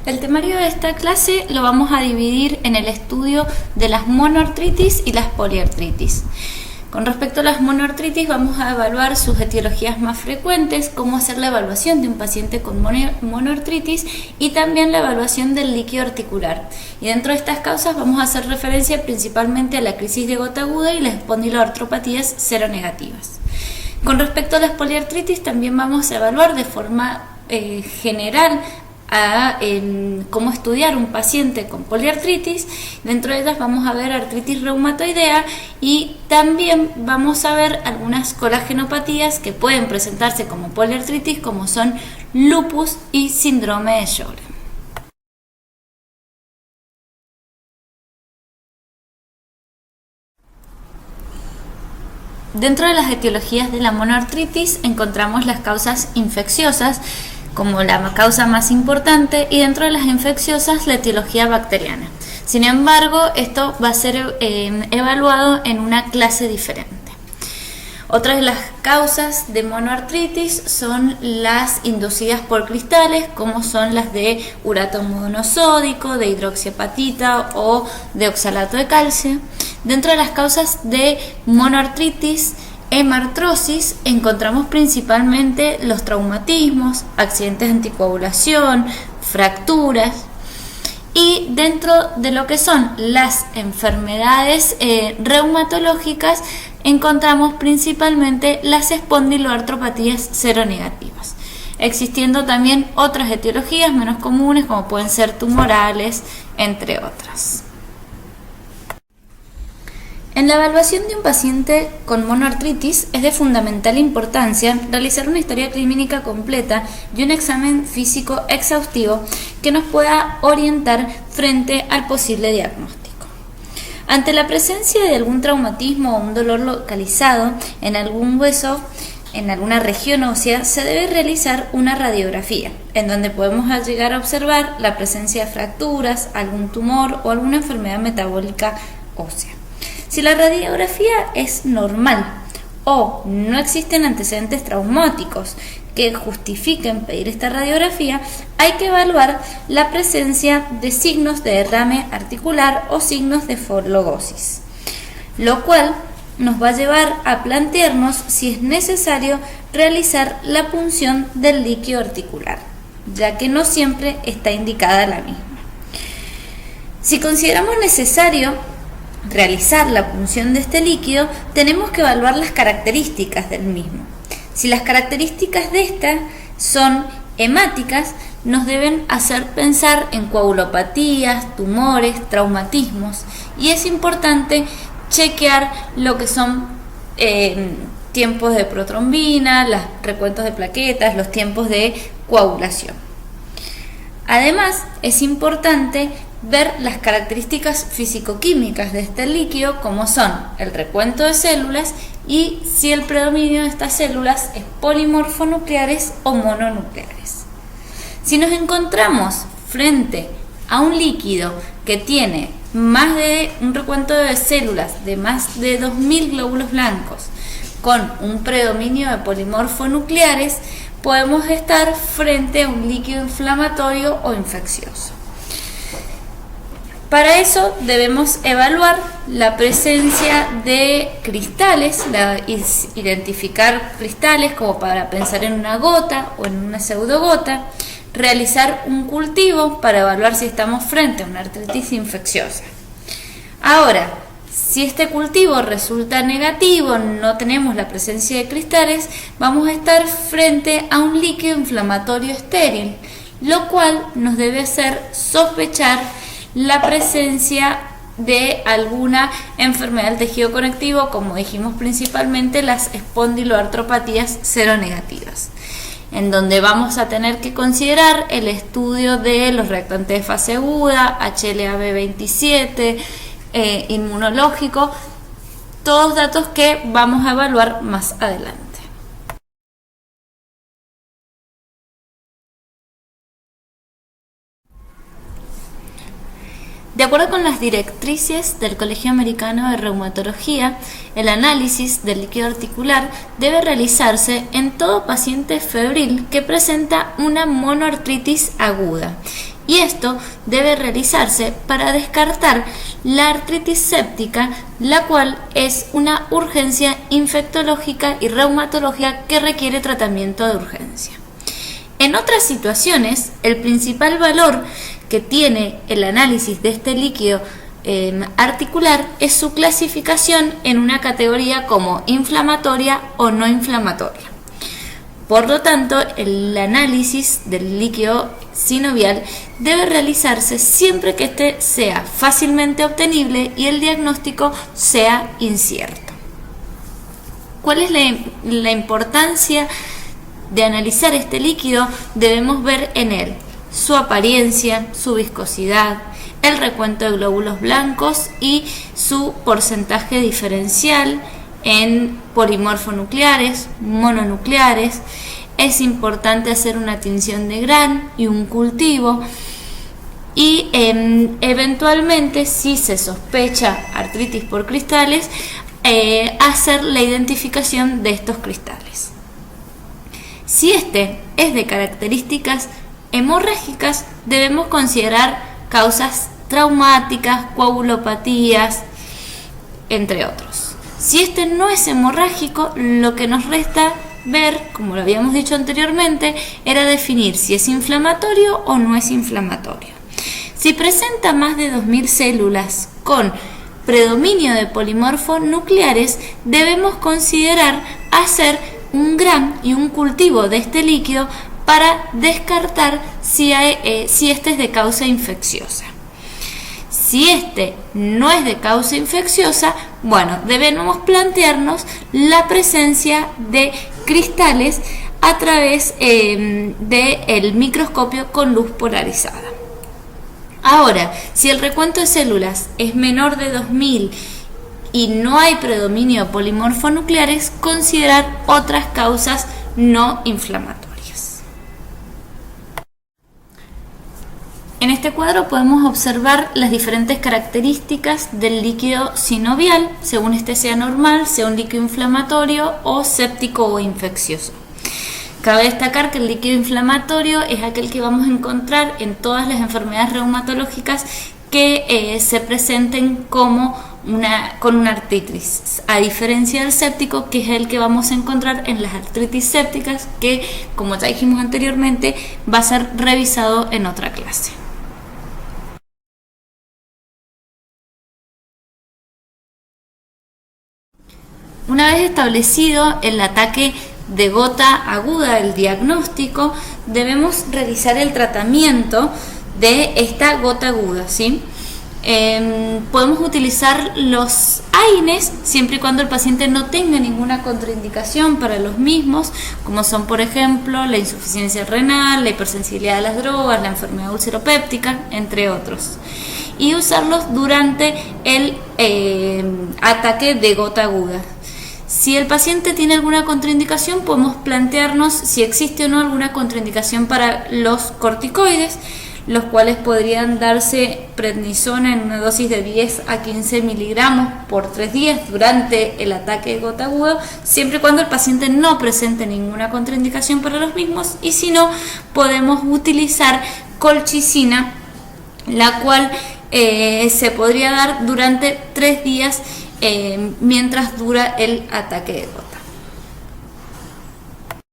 El temario de esta clase lo vamos a dividir en el estudio de las monoartritis y las poliartritis. Con respecto a las monoartritis vamos a evaluar sus etiologías más frecuentes, cómo hacer la evaluación de un paciente con monoartritis y también la evaluación del líquido articular. Y dentro de estas causas vamos a hacer referencia principalmente a la crisis de gota aguda y las espondiloartropatías seronegativas. Con respecto a las poliartritis también vamos a evaluar de forma general cómo estudiar un paciente con poliartritis. Dentro de ellas vamos a ver artritis reumatoidea y también vamos a ver algunas colagenopatías que pueden presentarse como poliartritis, como son lupus y síndrome de Sjögren. Dentro de las etiologías de la monoartritis encontramos las causas infecciosas como la causa más importante, y dentro de las infecciosas la etiología bacteriana. Sin embargo, esto va a ser evaluado en una clase diferente. Otras de las causas de monoartritis son las inducidas por cristales, como son las de urato monosódico, de hidroxiapatita o de oxalato de calcio. Dentro de las causas de monoartritis hemartrosis encontramos principalmente los traumatismos, accidentes de anticoagulación, fracturas, y dentro de lo que son las enfermedades reumatológicas encontramos principalmente las espondiloartropatías seronegativas, existiendo también otras etiologías menos comunes como pueden ser tumorales, entre otras. En la evaluación de un paciente con monoartritis es de fundamental importancia realizar una historia clínica completa y un examen físico exhaustivo que nos pueda orientar frente al posible diagnóstico. Ante la presencia de algún traumatismo o un dolor localizado en algún hueso, en alguna región ósea, se debe realizar una radiografía, en donde podemos llegar a observar la presencia de fracturas, algún tumor o alguna enfermedad metabólica ósea. Si la radiografía es normal o no existen antecedentes traumáticos que justifiquen pedir esta radiografía, hay que evaluar la presencia de signos de derrame articular o signos de fologosis, lo cual nos va a llevar a plantearnos si es necesario realizar la punción del líquido articular, ya que no siempre está indicada la misma. Si consideramos necesario realizar la punción de este líquido, tenemos que evaluar las características del mismo. Si las características de esta son hemáticas, nos deben hacer pensar en coagulopatías, tumores, traumatismos, y es importante chequear lo que son tiempos de protrombina, los recuentos de plaquetas, los tiempos de coagulación. Además, es importante ver las características físico-químicas de este líquido, como son el recuento de células y si el predominio de estas células es polimorfonucleares o mononucleares. Si nos encontramos frente a un líquido que tiene más de un recuento de células de más de 2000 glóbulos blancos con un predominio de polimorfonucleares, podemos estar frente a un líquido inflamatorio o infeccioso. Para eso debemos evaluar la presencia de cristales, identificar cristales como para pensar en una gota o en una pseudogota, realizar un cultivo para evaluar si estamos frente a una artritis infecciosa. Ahora, si este cultivo resulta negativo, no tenemos la presencia de cristales, vamos a estar frente a un líquido inflamatorio estéril, lo cual nos debe hacer sospechar la presencia de alguna enfermedad del tejido conectivo, como dijimos, principalmente las espondiloartropatías seronegativas, en donde vamos a tener que considerar el estudio de los reactantes de fase aguda, HLA-B27, inmunológico, todos datos que vamos a evaluar más adelante. De acuerdo con las directrices del Colegio Americano de Reumatología, el análisis del líquido articular debe realizarse en todo paciente febril que presenta una monoartritis aguda y esto debe realizarse para descartar la artritis séptica, la cual es una urgencia infectológica y reumatológica que requiere tratamiento de urgencia. En otras situaciones, el principal valor que tiene el análisis de este líquido articular es su clasificación en una categoría como inflamatoria o no inflamatoria. Por lo tanto, el análisis del líquido sinovial debe realizarse siempre que éste sea fácilmente obtenible y el diagnóstico sea incierto. ¿Cuál es la importancia de analizar este líquido? Debemos ver en él su apariencia, su viscosidad, el recuento de glóbulos blancos y su porcentaje diferencial en polimorfonucleares, mononucleares. Es importante hacer una tinción de Gram y un cultivo y eventualmente, si se sospecha artritis por cristales, hacer la identificación de estos cristales. Si este es de características hemorrágicas, debemos considerar causas traumáticas, coagulopatías, entre otros. Si este no es hemorrágico, lo que nos resta ver, como lo habíamos dicho anteriormente, era definir si es inflamatorio o no es inflamatorio. Si presenta más de 2000 células con predominio de polimorfonucleares, debemos considerar hacer un Gram y un cultivo de este líquido para descartar si este es de causa infecciosa. Si este no es de causa infecciosa, bueno, debemos plantearnos la presencia de cristales a través del microscopio con luz polarizada. Ahora, si el recuento de células es menor de 2000 y no hay predominio de polimorfonucleares, considerar otras causas no inflamatorias. En este cuadro podemos observar las diferentes características del líquido sinovial, según este sea normal, sea un líquido inflamatorio o séptico o infeccioso. Cabe destacar que el líquido inflamatorio es aquel que vamos a encontrar en todas las enfermedades reumatológicas que se presenten con una artritis, a diferencia del séptico, que es el que vamos a encontrar en las artritis sépticas, que, como ya dijimos anteriormente, va a ser revisado en otra clase. Una vez establecido el ataque de gota aguda, el diagnóstico, debemos realizar el tratamiento de esta gota aguda, ¿sí? Podemos utilizar los AINES siempre y cuando el paciente no tenga ninguna contraindicación para los mismos, como son, por ejemplo, la insuficiencia renal, la hipersensibilidad a las drogas, la enfermedad ulceropéptica, entre otros. Y usarlos durante el ataque de gota aguda. Si el paciente tiene alguna contraindicación, podemos plantearnos si existe o no alguna contraindicación para los corticoides, los cuales podrían darse prednisona en una dosis de 10 a 15 miligramos por 3 días durante el ataque de gota aguda, siempre y cuando el paciente no presente ninguna contraindicación para los mismos, y si no, podemos utilizar colchicina, la cual se podría dar durante 3 días mientras dura el ataque de gota.